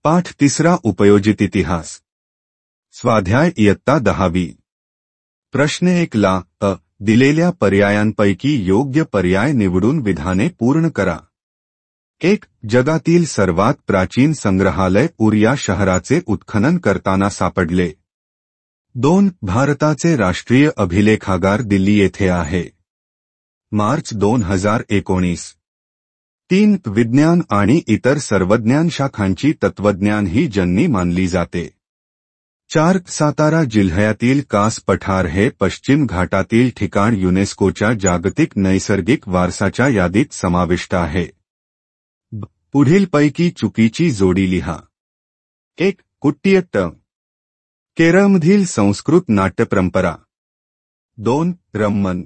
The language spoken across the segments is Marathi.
पाठ 3 उपयोजित इतिहास स्वाध्याय इयत्ता 10वी प्रश्न 1 ला दिलेल्या पर्यायांपैकी योग्य पर्याय निवडून विधाने पूर्ण करा। 1. जगातील सर्वात प्राचीन संग्रहालय उर या शहराचे उत्खनन करताना सापडले। 2. भारताचे राष्ट्रीय अभिलेखागार दिल्ली येथे आहे। मार्च 2019। 3. विज्ञान आणि इतर सर्वज्ञान शाखांची तत्वज्ञान ही जननी मानली जाते। 4. सातारा जिल्ह्यातील कास पठार हे पश्चिम घाटातील ठिकाण युनेस्कोच्या जागतिक नैसर्गिक वारसाच्या यादीत समाविष्ट आहे। पुढीलपैकी चुकीची जोडी लिहा। 1. कुट्टियट्टम केरळमधील संस्कृत नाट्यपरंपरा। 2. रम्मन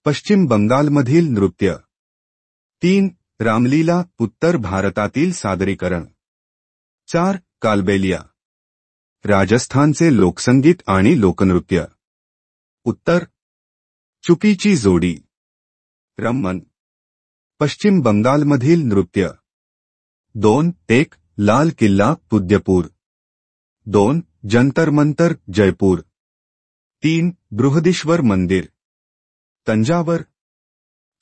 पश्चिम बंगालमधील नृत्य। 3. रामलीला उत्तर भारतातील सादरीकरण। 4. कालबेलिया राजस्थानचे लोकसंगीत आणि लोकनृत्य। उत्तर चुकीची जोडी। रम्मन पश्चिम बंगालमधील नृत्य। 2. 1. लाल किल्ला उदयपूर। 2. जंतर मंतर जयपूर। 3. बृहदीश्वर मंदिर तंजावर।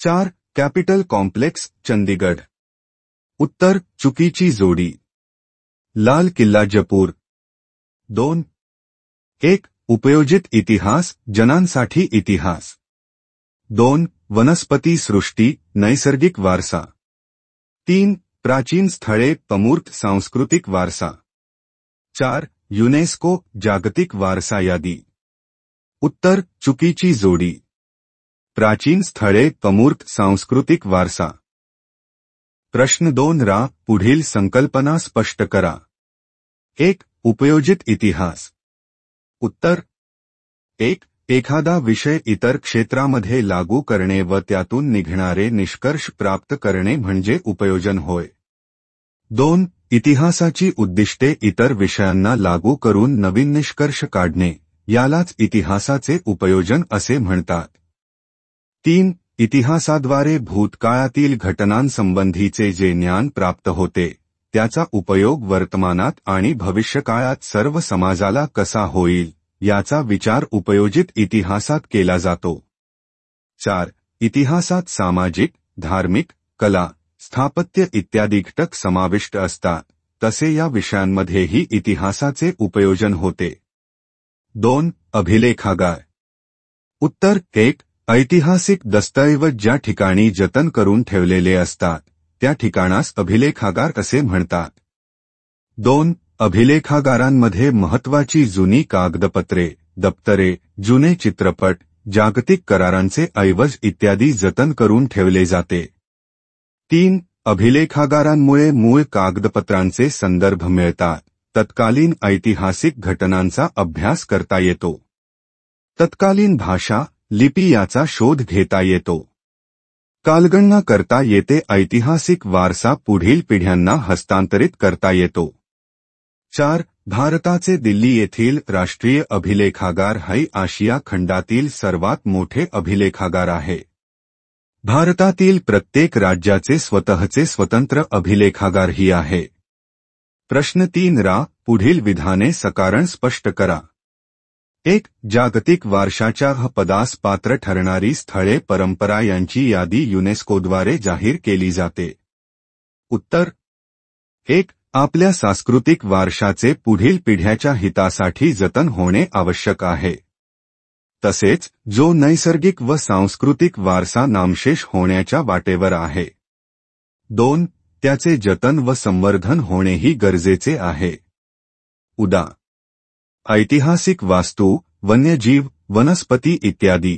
4. Capital complex Chandigarh. उत्तर चुकीची जोडी। लाल किल्ला जयपूर। 2. 1. उपयोजित इतिहास जनांसाठी इतिहास। 2. वनस्पती सृष्टी नैसर्गिक वारसा। 3. प्राचीन स्थळे अमूर्त सांस्कृतिक वारसा। 4. युनेस्को जागतिक वारसा यादी। उत्तर चुकीची जोडी। प्राचीन स्थळे अमूर्त सांस्कृतिक वारसा। प्रश्न 2 रा पुढील संकल्पना स्पष्ट करा। 1. उपयोजित इतिहास। उत्तर 1. एखादा विषय इतर क्षेत्रामध्ये लागू करणे व त्यातून निघणारे निष्कर्ष प्राप्त करणे म्हणजे उपयोजन होय। 2. इतिहासाची उद्दिष्टे इतर विषयांना लागू करून नवीन निष्कर्ष काढणे यालाच इतिहासाचे उपयोजन असे म्हणतात। 3. इतिहासाद्वारे भूतकाळातील घटनांसंबंधीचे जे ज्ञान प्राप्त होते त्याचा उपयोग वर्तमानात आणि भविष्यकाळात सर्व समाजाला कसा होईल याचा विचार उपयोजित इतिहासात केला जातो। 4. इतिहासात सामाजिक, धार्मिक, कला, स्थापत्य इत्यादी घटक समाविष्ट असतात तसे या विषयांमध्येही इतिहासाचे उपयोजन होते। 2. अभिलेखागार। उत्तर 1. ऐतिहासिक दस्तऐवज ज्या ठिकाणी जतन करून ठेवलेले असतात त्या ठिकाणास अभिलेखागार असे म्हणतात। 2. अभिलेखागारांमध्ये महत्त्वाची जुनी कागदपत्रे, दप्तरे, जुने चित्रपट, जागतिक करारांचे ऐवज इत्यादी जतन करून ठेवले जाते। 3. अभिलेखागारांमुळे मूळ कागदपत्रांचे संदर्भ मिळतात, तत्कालीन ऐतिहासिक घटनांचा अभ्यास करता येतो। तत्कालीन भाषा, लिपी याचा शोध घेता येतो। कालगणना करता येते, ऐतिहासिक वारसा पुढील पिढ्यांना हस्तांतरित करता येतो। 4. भारताचे दिल्ली येथील राष्ट्रीय अभिलेखागार हे आशिया खंडातील सर्वात मोठे अभिलेखागार आहे। भारतातील प्रत्येक राज्याचे स्वतःचे स्वतंत्र अभिलेखागारही आहे। प्रश्न 3 रा पुढील विधाने सकारण स्पष्ट करा। 1. जागतिक वारशाच्या पदास पात्र ठरणारी स्थळे परंपरा यांची यादी युनेस्कोद्वारे जाहीर केली जाते। उत्तर 1. आपल्या सांस्कृतिक वारशाचे पुढील पिढ्याच्या हितासाठी जतन होणे आवश्यक आहे। तसेच जो नैसर्गिक व सांस्कृतिक वारसा नामशेष होण्याच्या वाटेवर आहे। 2. त्याचे जतन व संवर्धन होणेही गरजेचे आहे। उदा. ऐतिहासिक वास्तू, वन्यजीव, वनस्पती इत्यादी।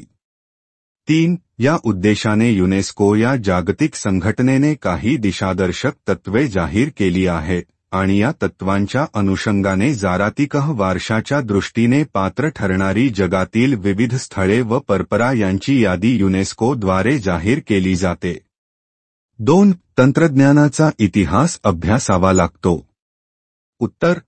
3. या उद्देशाने युनेस्को या जागतिक संघटनेने काही दिशादर्शक तत्त्वे जाहीर केली आहेत आणि या तत्त्वांच्या अनुषंगाने जागतिक वारशाच्या दृष्टीने पात्र ठरणारी जगातील विविध स्थळे व परंपरा यांची यादी युनेस्कोद्वारे जाहीर केली जाते। 2. तंत्रज्ञानाचा इतिहास अभ्यासावा लागतो। उत्तर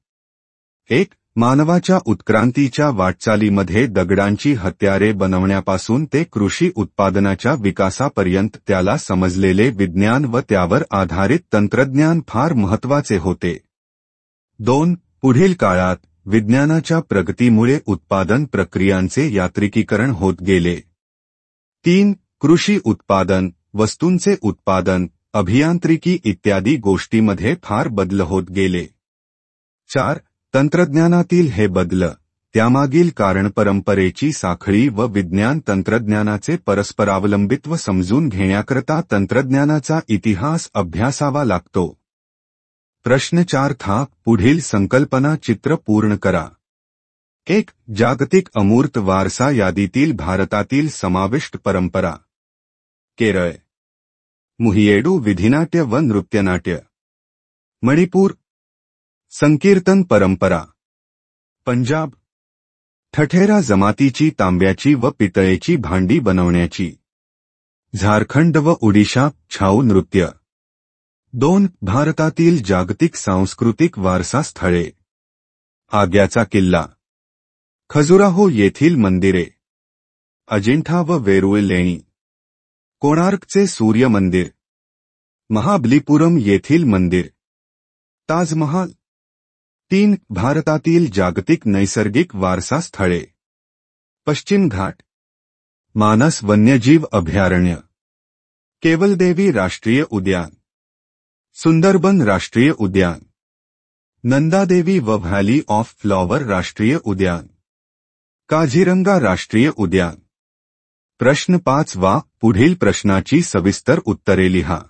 1. मानवाच्या उत्क्रांतीच्या वाटचालीमध्ये दगडांची हत्यारे बनवण्यापासून ते कृषी उत्पादनाच्या विकासापर्यंत त्याला समजलेले विज्ञान व त्यावर आधारित तंत्रज्ञान फार महत्त्वाचे होते। 2. पुढील काळात विज्ञानाच्या प्रगतीमुळे उत्पादन प्रक्रियांचे यांत्रिकीकरण होत गेले. 3. कृषी उत्पादन, वस्तूंचे उत्पादन, अभियांत्रिकी इत्यादी गोष्टींमध्ये फार बदल होत गेले. 4. तंत्रज्ञानातील हे बदल, त्यामागील कारण परंपरेची साखळी व विज्ञान तंत्रज्ञानाचे परस्परावलंबित्व समजून घेण्याकरता तंत्रज्ञानाचा इतिहास अभ्यासावा लागतो. प्रश्न 4 था. पुढील संकल्पना चित्र पूर्ण करा. 1. जागतिक अमूर्त वारसा यादीतील भारतातील समाविष्ट परंपरा. केरळ. मुहियेडू विधिनाट्य व नृत्यनाट्य. मणिपूर. संकीर्तन परंपरा. पंजाब. ठठेरा जमातीची तांब्याची व पितळेची भांडी बनवण्याची. झारखंड व ओडिशा छाऊ नृत्य. 2. भारतातील जागतिक सांस्कृतिक वारसा स्थळे. आग्र्याचा किल्ला. खजुराहो येथील मंदिरे. अजिंठा व वेरूळ लेणी. कोणार्कचे सूर्य मंदिर. महाबलीपुरम येथील मंदिर. ताजमहाल. 3. भारतातील जागतिक नैसर्गिक वारसा स्थळे. पश्चिम घाट. मानस वन्यजीव अभयारण्य. केवलदेवी राष्ट्रीय उद्यान. सुंदरबन राष्ट्रीय उद्यान. नंदादेवी व व्हॅली ऑफ फ्लॉवर राष्ट्रीय उद्यान. काझीरंगा राष्ट्रीय उद्यान. प्रश्न 5 वा. पुढील प्रश्नाची सविस्तर उत्तरे लिहा.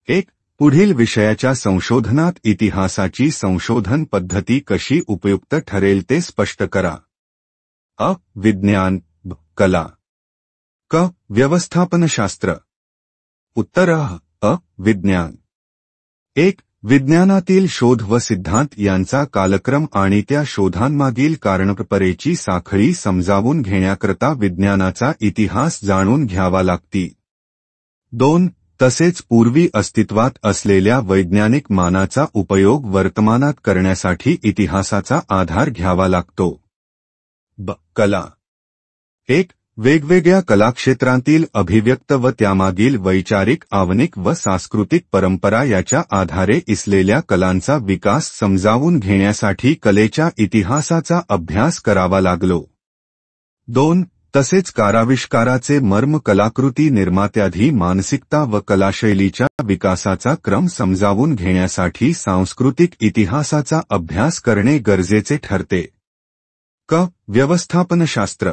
1. पुढील विषयाच्या संशोधनात इतिहासाची संशोधन पद्धती कशी उपयुक्त ठरेल ते स्पष्ट करा. अ. विज्ञान. ब. कला. क. व्यवस्थापनशास्त्र. उत्तर अ. विज्ञान. 1. विज्ञानातील शोध व सिद्धांत यांचा कालक्रम आणि त्या शोधांमागील कारणपरंपरेची साखळी समजावून घेण्याकरता विज्ञानाचा इतिहास जाणून घ्यावा लागती. 2. तसेच पूर्वी अस्तित्वात असलेल्या वैज्ञानिक मानाचा उपयोग वर्तमानात करण्यासाठी इतिहासाचा आधार घ्यावा लागतो. ब. कला. 1. वेगवेगळ्या कलाक्षेत्रांतील अभिव्यक्त व त्यामागील वैचारिक आवनिक व सांस्कृतिक परंपरा याच्या आधारे इसलेल्या कलांचा विकास समजावून घेण्यासाठी कलेच्या इतिहासाचा अभ्यास करावा लागलो. 2. तसेच काराविष्काराचे मर्म कलाकृती निर्मात्याधी मानसिकता व कलाशैलीच्या विकासाचा क्रम समजावून घेण्यासाठी सांस्कृतिक इतिहासाचा अभ्यास करणे गरजेचे ठरते. क. व्यवस्थापनशास्त्र.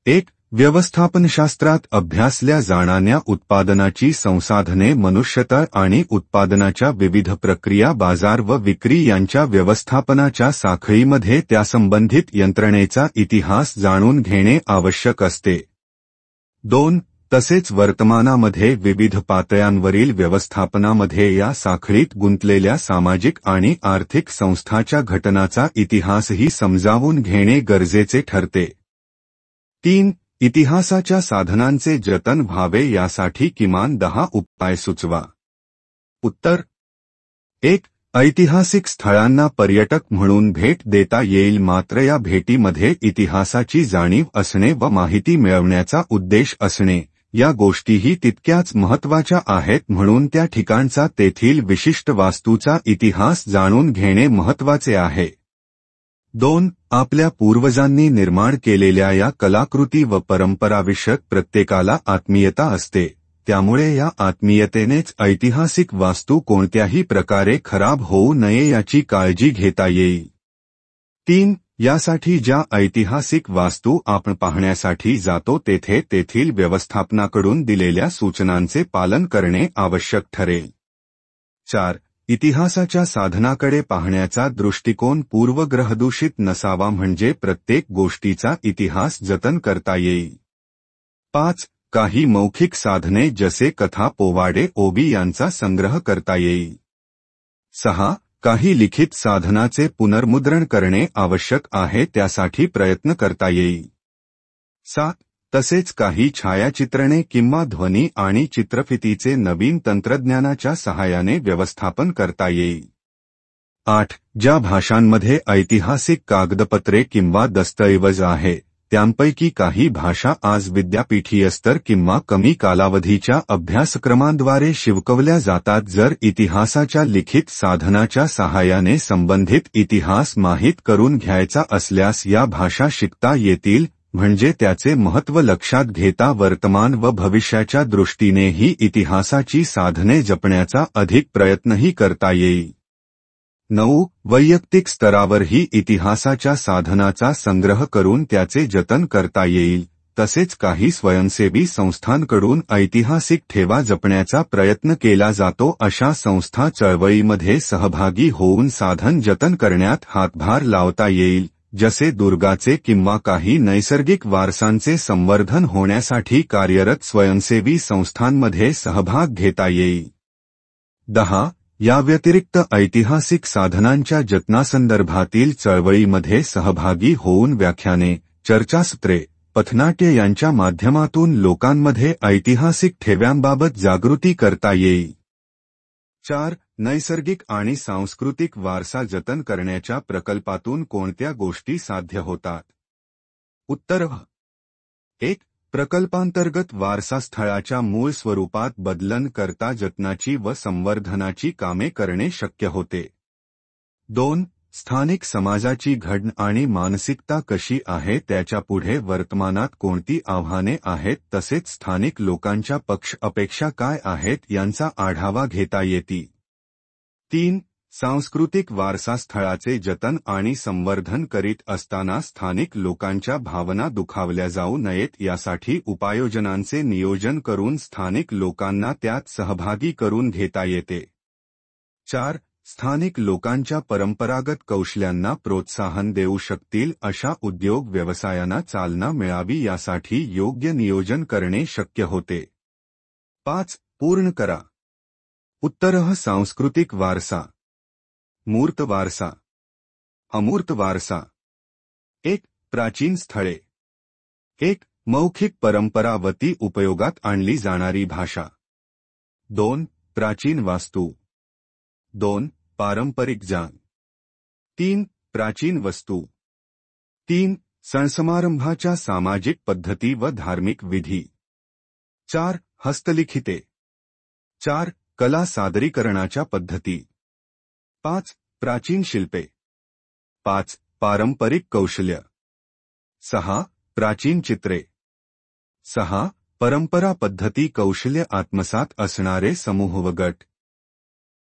1. व्यवस्थापनशास्त्रात अभ्यासल्या जाणाऱ्या उत्पादनाची संसाधने मनुष्यबळ आणि उत्पादनाच्या विविध प्रक्रिया बाजार व विक्री यांच्या व्यवस्थापनाच्या साखळीमध्ये त्यासंबंधित यंत्रणेचा इतिहास जाणून घेणे आवश्यक असते. 2. तसेच वर्तमानामध्ये विविध पातळ्यांवरील व्यवस्थापनामध्ये या साखळीत गुंतलेल्या सामाजिक आणि आर्थिक संस्थांच्या घटनाचा इतिहासही समजावून घेणे गरजेचे ठरते. 3. इतिहासाच्या साधनांचे जतन व्हावे यासाठी किमान 10 उपाय सुचवा. उत्तर. 1. ऐतिहासिक स्थळांना पर्यटक म्हणून भेट देता येईल, मात्र या भेटीमध्ये इतिहासाची जाणीव असणे व माहिती मिळवण्याचा उद्देश असणे या गोष्टीही तितक्याच महत्त्वाच्या आहेत. म्हणून त्या ठिकाणचा तेथील विशिष्ट वास्तूचा इतिहास जाणून घेणे महत्त्वाचे आहे. 2. आपल्या पूर्वजांनी निर्माण केलेल्या या कलाकृती व परंपराविषयक प्रत्येकाला आत्मीयता असते, त्यामुळे या आत्मीयतेनेच ऐतिहासिक वास्तू कोणत्याही प्रकारे खराब होऊ नये याची काळजी घेता येईल. 3. यासाठी ज्या ऐतिहासिक वास्तू आपण पाहण्यासाठी जातो तेथे तेथील व्यवस्थापनाकडून दिलेल्या सूचनांचे पालन करणे आवश्यक ठरेल. 4. इतिहासाच्या साधनाकडे पाहण्याचा दृष्टिकोन पूर्वग्रहदूषित नसावा, म्हणजे प्रत्येक गोष्टीचा इतिहास जतन करता येईल. 5. काही मौखिक साधने जसे कथा पोवाडे ओवी यांचा संग्रह करता येईल. 6. काही लिखित साधनाचे पुनर्मुद्रण करणे आवश्यक आहे, त्यासाठी प्रयत्न करता येईल. 7. तसेच काही छायाचित्रणे किंवा ध्वनी आणि चित्रफितीचे नवीन तंत्रज्ञानाच्या सहाय्याने व्यवस्थापन करता येईल. 8. ज्या भाषांमध्ये ऐतिहासिक कागदपत्रे किंवा दस्तऐवज आहे त्यांपैकी काही भाषा आज विद्यापीठीय स्तर किंवा कमी कालावधीच्या अभ्यासक्रमांद्वारे शिकवल्या जातात। जर इतिहासाच्या लिखित साधनाच्या सहाय्याने संबंधित इतिहास माहीत करून घ्यायचा असल्यास या भाषा शिकता येतील, म्हणजे त्याचे महत्त्व लक्षात घेता वर्तमान व भविष्याच्या दृष्टीनेही इतिहासाची साधने जपण्याचा अधिक प्रयत्नही करता येईल। 9. वैयक्तिक स्तरावरही इतिहासाच्या साधनाचा संग्रह करून त्याचे जतन करता येईल। तसेच काही स्वयंसेवी संस्थांकडून ऐतिहासिक ठेवा जपण्याचा प्रयत्न केला जातो। अशा संस्था चळवळीमध्ये सहभागी होऊन साधन जतन करण्यात हातभार लावता येईल, जसे दुर्गाचे किंवा काही नैसर्गिक वारसांचे संवर्धन होण्यासाठी कार्यरत स्वयंसेवी संस्थांमध्ये सहभाग घेता येईल। 10. या व्यतिरिक्त ऐतिहासिक साधनांच्या जतनासंदर्भातील चळवळीमध्ये सहभागी होऊन व्याख्याने, चर्चासत्रे, पथनाट्य यांच्या माध्यमातून लोकांमध्ये ऐतिहासिक ठेव्यांबाबत जागृती करता येईल। 4. नैसर्गिक आणि सांस्कृतिक वारसा जतन करण्याच्या प्रकल्पातून कोणत्या गोष्टी साध्य होतात? उत्तर: 1. प्रकल्पांतर्गत वारसा स्थळाच्या मूळ स्वरूपात बदलन करता जतनाची व संवर्धनाची कामे करणे शक्य होते। 2. स्थानिक समाजाची घडण आणि मानसिकता कशी आहे, त्याच्या पुढे वर्तमानात कोणती आव्हाने आहेत, तसेच स्थानिक लोकांच्या अपेक्षा काय आहेत यांचा आढावा घेता येते। 3. सांस्कृतिक वारसा स्थळाचे जतन आणि संवर्धन करीत असताना स्थानिक लोकांच्या भावना दुखावल्या जाऊ नयेत यासाठी उपाययोजनांचे नियोजन करून स्थानिक लोकांना त्यात सहभागी करून घेता येते। 4. स्थानिक लोकांच्या परंपरागत कौशल्यांना प्रोत्साहन देऊ शकतील अशा उद्योग व्यवसायांना चालना मिळावी यासाठी योग्य नियोजन करणे शक्य होते। 5. पूर्ण करा। उत्तर: सांस्कृतिक वारसा, मूर्त वारसा, अमूर्त वारसा। 1. प्राचीन स्थळे। 1. मौखिक परंपरावती उपयोगात आणली जाणारी भाषा। 2. प्राचीन वास्तू। 2. पारंपरिक जाण। 3. प्राचीन वस्तू। 3. सणसमारंभाच्या सामाजिक पद्धती व धार्मिक विधी। 4. हस्तलिखिते। 4. कला सादरीकरणाच्या पद्धती। 5. प्राचीन शिल्पे। 5. पारंपरिक कौशल्य। 6. प्राचीन चित्रे। 6. परंपरा पद्धती कौशल्य आत्मसात असणारे समूह व गट।